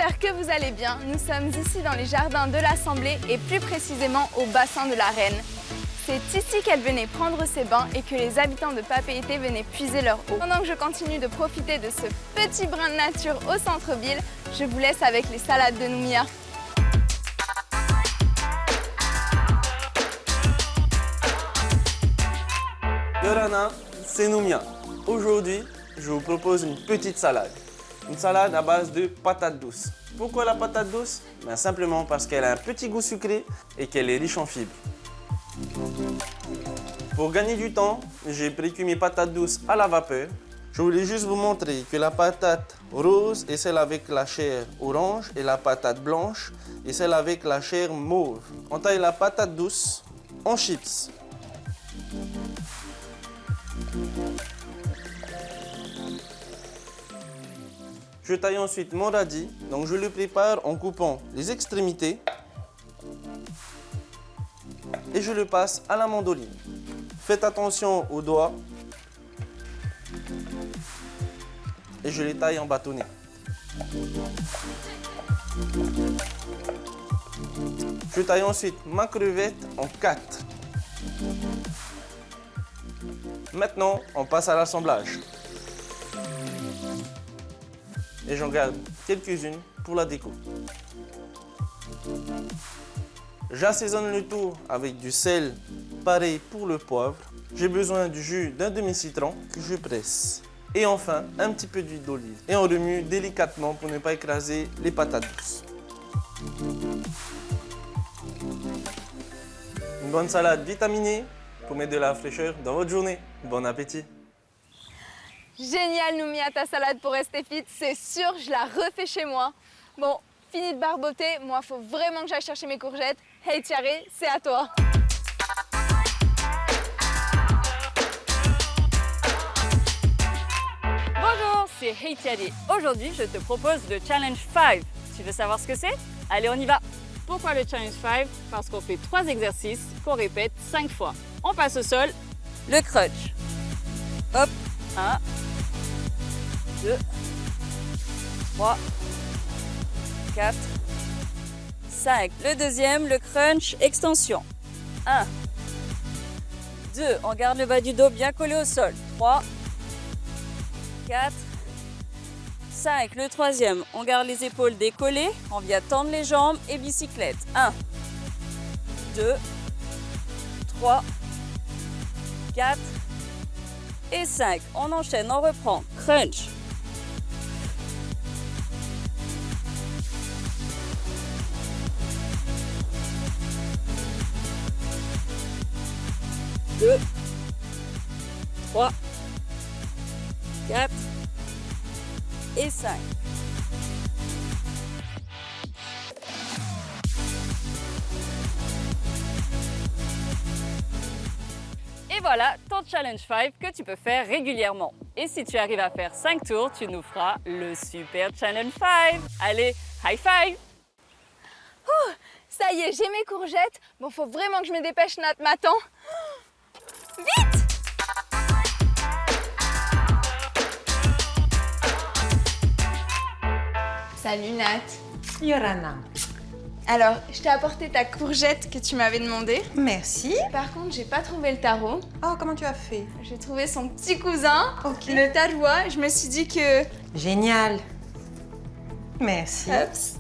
j'espère que vous allez bien. Nous sommes ici dans les jardins de l'Assemblée et plus précisément au bassin de la Reine. C'est ici qu'elle venait prendre ses bains et que les habitants de Papeete venaient puiser leur eau. Pendant que je continue de profiter de ce petit brin de nature au centre-ville, je vous laisse avec les salades de Noumia. Yorana, c'est Noumia. Aujourd'hui, je vous propose une petite salade. Une salade à base de patates douces. Pourquoi la patate douce? Simplement parce qu'elle a un petit goût sucré et qu'elle est riche en fibres. Pour gagner du temps, j'ai précuit mes patates douces à la vapeur. Je voulais juste vous montrer que la patate rose est celle avec la chair orange et la patate blanche est celle avec la chair mauve. On taille la patate douce en chips. Je taille ensuite mon radis, donc je le prépare en coupant les extrémités et je le passe à la mandoline. Faites attention aux doigts et je les taille en bâtonnets. Je taille ensuite ma crevette en 4. Maintenant, on passe à l'assemblage. Et j'en garde quelques-unes pour la déco. J'assaisonne le tout avec du sel, pareil pour le poivre. J'ai besoin du jus d'un demi-citron que je presse. Et enfin, un petit peu d'huile d'olive. Et on remue délicatement pour ne pas écraser les patates douces. Une bonne salade vitaminée pour mettre de la fraîcheur dans votre journée. Bon appétit! Génial Noumia, ta salade pour rester fit, c'est sûr, je la refais chez moi. Bon, fini de barboter, moi faut vraiment que j'aille chercher mes courgettes. Hey Thierry, c'est à toi. Bonjour, c'est Hey Thierry. Aujourd'hui, je te propose le Challenge 5. Tu veux savoir ce que c'est? Allez, on y va. Pourquoi le Challenge 5? Parce qu'on fait 3 exercices qu'on répète 5 fois. On passe au sol, le crunch. Hop, 1, 2, 3, 4, 5. Le deuxième, le crunch extension. 1, 2, on garde le bas du dos bien collé au sol. 3, 4, 5. Le troisième, on garde les épaules décollées, on vient tendre les jambes et bicyclette. 1, 2, 3, 4 et 5. On enchaîne, on reprend. Crunch. Deux, 3, 4 et 5. Et voilà ton Challenge 5 que tu peux faire régulièrement. Et si tu arrives à faire 5 tours, tu nous feras le Super Challenge 5. Allez, high five! Ouh, ça y est, j'ai mes courgettes. Bon, faut vraiment que je me dépêche, Nat m'attend. Vite! Salut Nat. Yorana. Alors, je t'ai apporté ta courgette que tu m'avais demandé. Merci. Par contre, j'ai pas trouvé le taro. Oh, comment tu as fait? J'ai trouvé son petit cousin, Ok. le tarois. Je me suis dit que... Génial. Merci. Oups.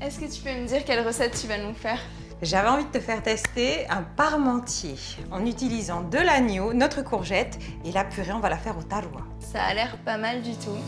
Est-ce que tu peux me dire quelle recette tu vas nous faire? J'avais envie de te faire tester un parmentier en utilisant de l'agneau, notre courgette, et la purée, on va la faire au tarois. Ça a l'air pas mal du tout.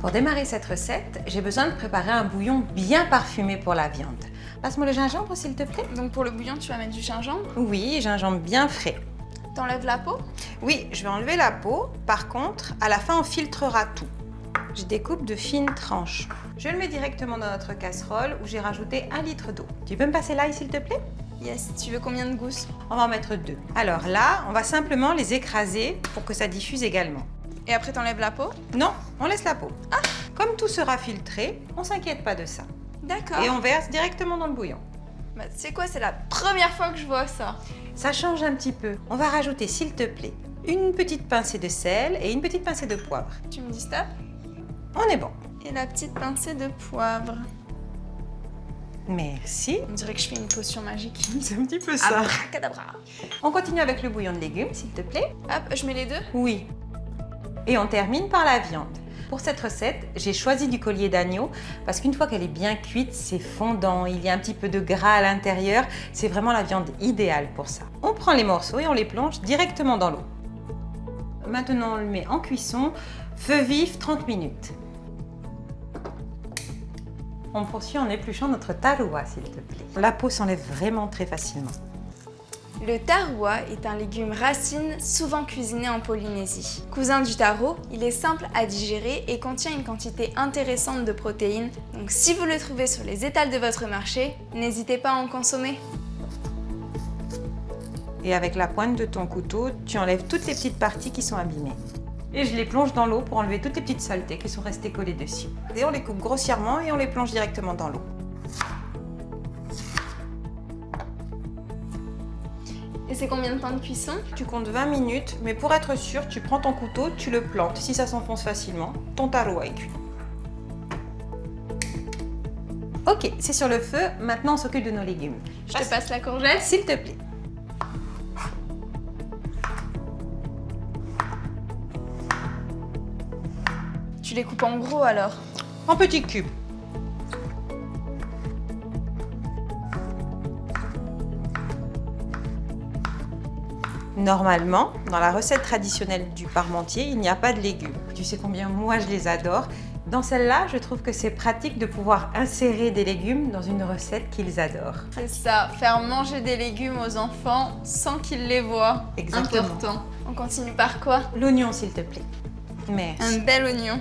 Pour démarrer cette recette, j'ai besoin de préparer un bouillon bien parfumé pour la viande. Passe-moi le gingembre, s'il te plaît. Donc pour le bouillon, tu vas mettre du gingembre. Oui, gingembre bien frais. T'enlèves la peau. Oui, je vais enlever la peau. Par contre, à la fin, on filtrera tout. Je découpe de fines tranches. Je le mets directement dans notre casserole où j'ai rajouté 1 litre d'eau. Tu peux me passer l'ail, s'il te plaît? Yes, tu veux combien de gousses? On va en mettre 2. Alors là, on va simplement les écraser pour que ça diffuse également. Et après, t'enlèves la peau? Non, on laisse la peau. Ah, comme tout sera filtré, on s'inquiète pas de ça. D'accord. Et on verse directement dans le bouillon. Bah, tu sais quoi, c'est la première fois que je vois ça. Ça change un petit peu. On va rajouter, s'il te plaît, une petite pincée de sel et une petite pincée de poivre. Tu me dis stop. On est bon. Et la petite pincée de poivre. Merci. On dirait que je fais une potion magique. C'est un petit peu ça. Abracadabra. On continue avec le bouillon de légumes, s'il te plaît. Hop, je mets les deux. Oui. Et on termine par la viande. Pour cette recette, j'ai choisi du collier d'agneau parce qu'une fois qu'elle est bien cuite, c'est fondant, il y a un petit peu de gras à l'intérieur. C'est vraiment la viande idéale pour ça. On prend les morceaux et on les plonge directement dans l'eau. Maintenant, on le met en cuisson, feu vif, 30 minutes. On poursuit en épluchant notre taroua, s'il te plaît. La peau s'enlève vraiment très facilement. Le taroua est un légume racine souvent cuisiné en Polynésie. Cousin du taro, il est simple à digérer et contient une quantité intéressante de protéines. Donc si vous le trouvez sur les étals de votre marché, n'hésitez pas à en consommer. Et avec la pointe de ton couteau, tu enlèves toutes les petites parties qui sont abîmées. Et je les plonge dans l'eau pour enlever toutes les petites saletés qui sont restées collées dessus. Et on les coupe grossièrement et on les plonge directement dans l'eau. Et c'est combien de temps de cuisson? Tu comptes 20 minutes, mais pour être sûr, tu prends ton couteau, tu le plantes. Si ça s'enfonce facilement, ton taroua est cuit. Ok, c'est sur le feu. Maintenant, on s'occupe de nos légumes. Je te passe la courgette. S'il te plaît. Tu les coupes en gros alors? En petits cubes. Normalement, dans la recette traditionnelle du parmentier, il n'y a pas de légumes. Tu sais combien moi je les adore. Dans celle-là, je trouve que c'est pratique de pouvoir insérer des légumes dans une recette qu'ils adorent. C'est ça, faire manger des légumes aux enfants sans qu'ils les voient. Exactement. Important. On continue par quoi? L'oignon, s'il te plaît. Merci. Un bel oignon.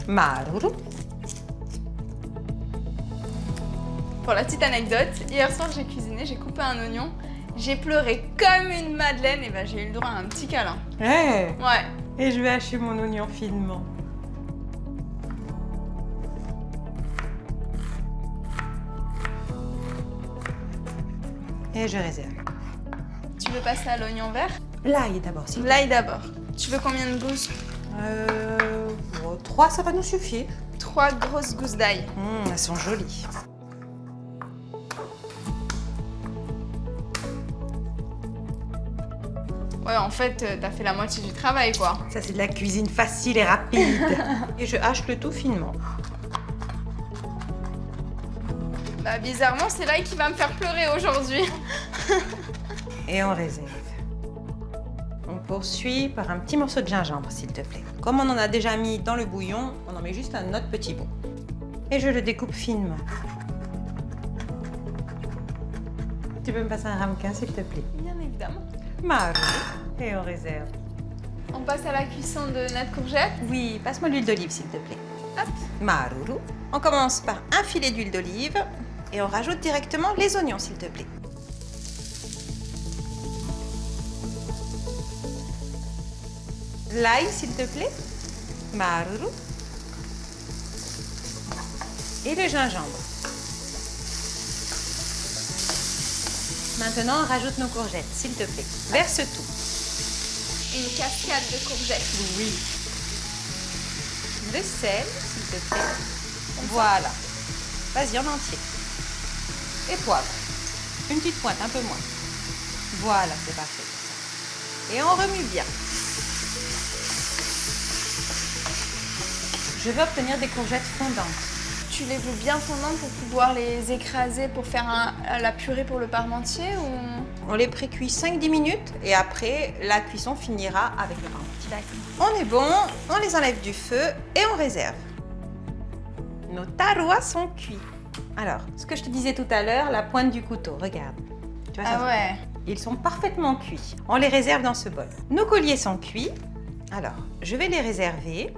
Maruru. Pour la petite anecdote, hier soir j'ai cuisiné, j'ai coupé un oignon, j'ai pleuré comme une madeleine et ben j'ai eu le droit à un petit câlin. Hey. Ouais. Et je vais hacher mon oignon finement. Et je réserve. Tu veux passer à l'oignon vert? L'ail d'abord, s'il te plaît. L'ail d'abord. Tu veux combien de gousses? 3, ça va nous suffire. 3 grosses gousses d'ail. Elles sont jolies. Ouais, en fait, t'as fait la moitié du travail, quoi. Ça, c'est de la cuisine facile et rapide. Et je hache le tout finement. Bah, bizarrement, c'est l'ail qui va me faire pleurer aujourd'hui. Et on réserve. On poursuit par un petit morceau de gingembre, s'il te plaît. Comme on en a déjà mis dans le bouillon, on en met juste un autre petit bout. Et je le découpe finement. Tu peux me passer un ramequin, s'il te plaît? Bien évidemment. Marou. Et on réserve. On passe à la cuisson de notre courgette. Oui, passe-moi l'huile d'olive, s'il te plaît. Hop. Maruru. On commence par un filet d'huile d'olive et on rajoute directement les oignons, s'il te plaît. L'ail, s'il te plaît. Maruru. Et le gingembre. Maintenant, on rajoute nos courgettes, s'il te plaît. Verse tout. Une cascade de courgettes. Oui. Le sel, s'il te plaît. Voilà. Vas-y, en entier. Et poivre. Une petite pointe, un peu moins. Voilà, c'est parfait pour ça. Et on remue bien. Je veux obtenir des courgettes fondantes. Tu les veux bien fondantes pour pouvoir les écraser pour faire la purée pour le parmentier ou... On les précuit 5-10 minutes et après, la cuisson finira avec le parmentier. D'accord. On est bon, on les enlève du feu et on réserve. Nos tarouas sont cuits. Alors, ce que je te disais tout à l'heure, la pointe du couteau, regarde. Tu vois, Ah ouais. Ils sont parfaitement cuits. On les réserve dans ce bol. Nos colliers sont cuits. Alors, je vais les réserver.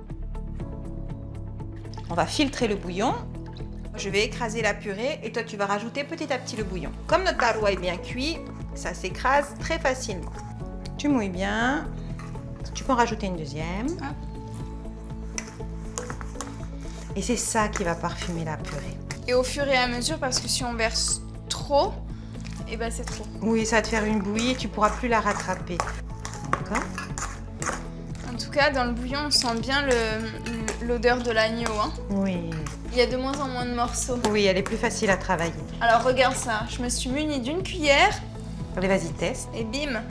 On va filtrer le bouillon. Je vais écraser la purée et toi, tu vas rajouter petit à petit le bouillon. Comme notre taroua est bien cuit, ça s'écrase très facilement. Tu mouilles bien. Tu peux en rajouter une deuxième. Et c'est ça qui va parfumer la purée. Et au fur et à mesure, parce que si on verse trop, et bah c'est trop. Oui, ça va te faire une bouillie et tu pourras plus la rattraper. D'accord? En tout cas, dans le bouillon, on sent bien l'odeur de l'agneau. Hein. Oui. Il y a de moins en moins de morceaux. Oui, elle est plus facile à travailler. Alors regarde ça, je me suis munie d'une cuillère Allez, vas-y, teste. et bim.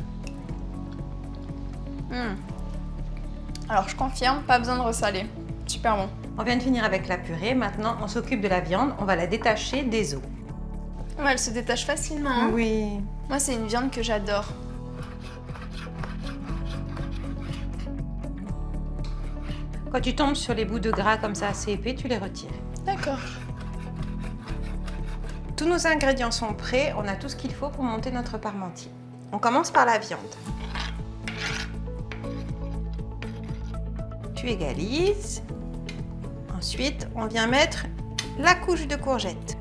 Alors je confirme, pas besoin de ressaler. Super bon. On vient de finir avec la purée. Maintenant, on s'occupe de la viande. On va la détacher des os. Ouais, elle se détache facilement. Hein. Oui. Moi, c'est une viande que j'adore. Quand tu tombes sur les bouts de gras comme ça assez épais, tu les retires. D'accord. Tous nos ingrédients sont prêts. On a tout ce qu'il faut pour monter notre parmentier. On commence par la viande. Tu égalises. Ensuite, on vient mettre la couche de courgettes.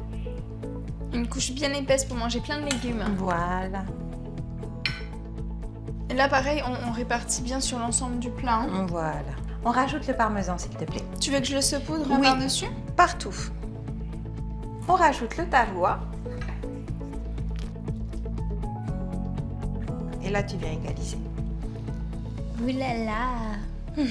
Une couche bien épaisse pour manger plein de légumes. Voilà. Et là, pareil, on répartit bien sur l'ensemble du plat. Hein. Voilà. On rajoute le parmesan, s'il te plaît. Tu veux que je le saupoudre Oui. par-dessus? Partout. On rajoute le tavoie. Et là, tu viens égaliser. Ouh là là.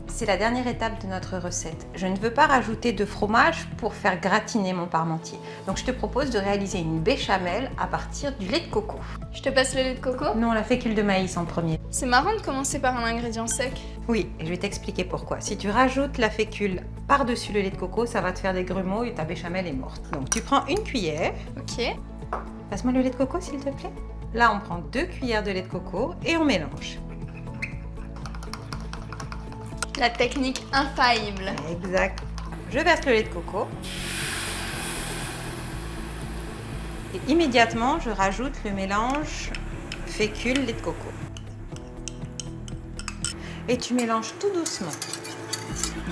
C'est la dernière étape de notre recette. Je ne veux pas rajouter de fromage pour faire gratiner mon parmentier. Donc je te propose de réaliser une béchamel à partir du lait de coco. Je te passe le lait de coco? Non, la fécule de maïs en premier. C'est marrant de commencer par un ingrédient sec. Oui, et je vais t'expliquer pourquoi. Si tu rajoutes la fécule par-dessus le lait de coco, ça va te faire des grumeaux et ta béchamel est morte. Donc tu prends une cuillère. Ok. Passe-moi le lait de coco, s'il te plaît. Là, on prend 2 cuillères de lait de coco et on mélange. La technique infaillible. Exact. Je verse le lait de coco. Et immédiatement, je rajoute le mélange fécule lait de coco. Et tu mélanges tout doucement.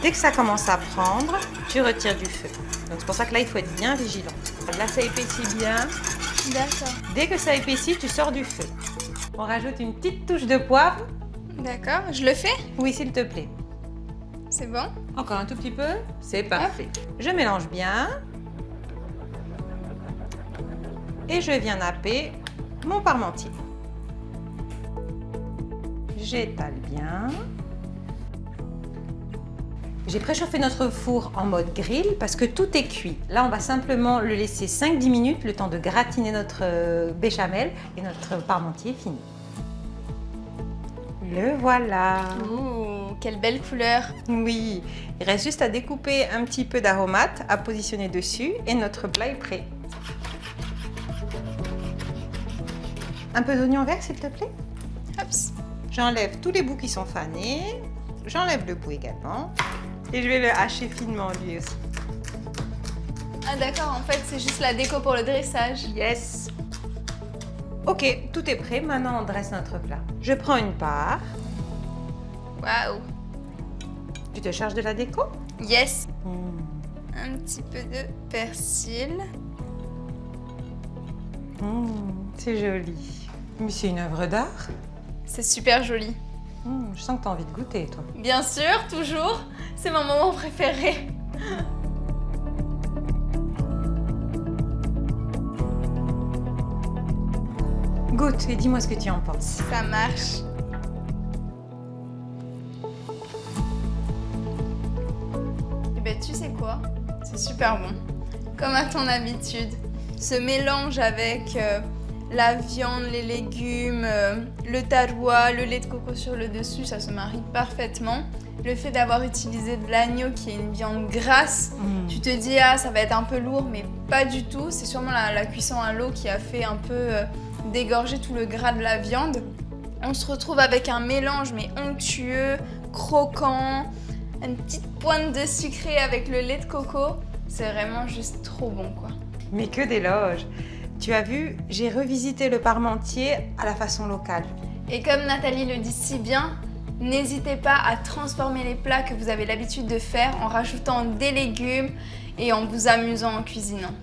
Dès que ça commence à prendre, tu retires du feu. Donc c'est pour ça que là, il faut être bien vigilant. Là, ça épaissit bien. D'accord. Dès que ça épaissit, tu sors du feu. On rajoute une petite touche de poivre. D'accord. Je le fais? Oui, s'il te plaît. C'est bon? Encore un tout petit peu. C'est parfait. Je mélange bien. Et je viens napper mon parmentier. J'étale bien. J'ai préchauffé notre four en mode grill parce que tout est cuit. Là, on va simplement le laisser 5-10 minutes, le temps de gratiner notre béchamel et notre parmentier est fini. Le voilà. Ouh, quelle belle couleur. Oui, il reste juste à découper un petit peu d'aromates, à positionner dessus et notre plat est prêt. Un peu d'oignon vert, s'il te plaît. Hops. J'enlève tous les bouts qui sont fanés. J'enlève le bout également. Et je vais le hacher finement lui aussi. Ah d'accord, en fait c'est juste la déco pour le dressage. Yes. Ok, tout est prêt. Maintenant, on dresse notre plat. Je prends une part. Waouh. Tu te charges de la déco? Yes. Un petit peu de persil. C'est joli. Mais c'est une œuvre d'art. C'est super joli. Je sens que tu as envie de goûter, toi. Bien sûr, toujours. C'est mon moment préféré. Goûte et dis-moi ce que tu en penses. Ça marche. Et ben tu sais quoi? C'est super bon. Comme à ton habitude. Ce mélange avec la viande, les légumes, le taroua, le lait de coco sur le dessus, ça se marie parfaitement. Le fait d'avoir utilisé de l'agneau qui est une viande grasse, tu te dis ah ça va être un peu lourd, mais pas du tout. C'est sûrement la cuisson à l'eau qui a fait un peu dégorger tout le gras de la viande. On se retrouve avec un mélange mais onctueux, croquant, une petite pointe de sucré avec le lait de coco. C'est vraiment juste trop bon quoi. Mais que d'éloges! Tu as vu, j'ai revisité le parmentier à la façon locale. Et comme Nathalie le dit si bien, n'hésitez pas à transformer les plats que vous avez l'habitude de faire en rajoutant des légumes et en vous amusant en cuisinant.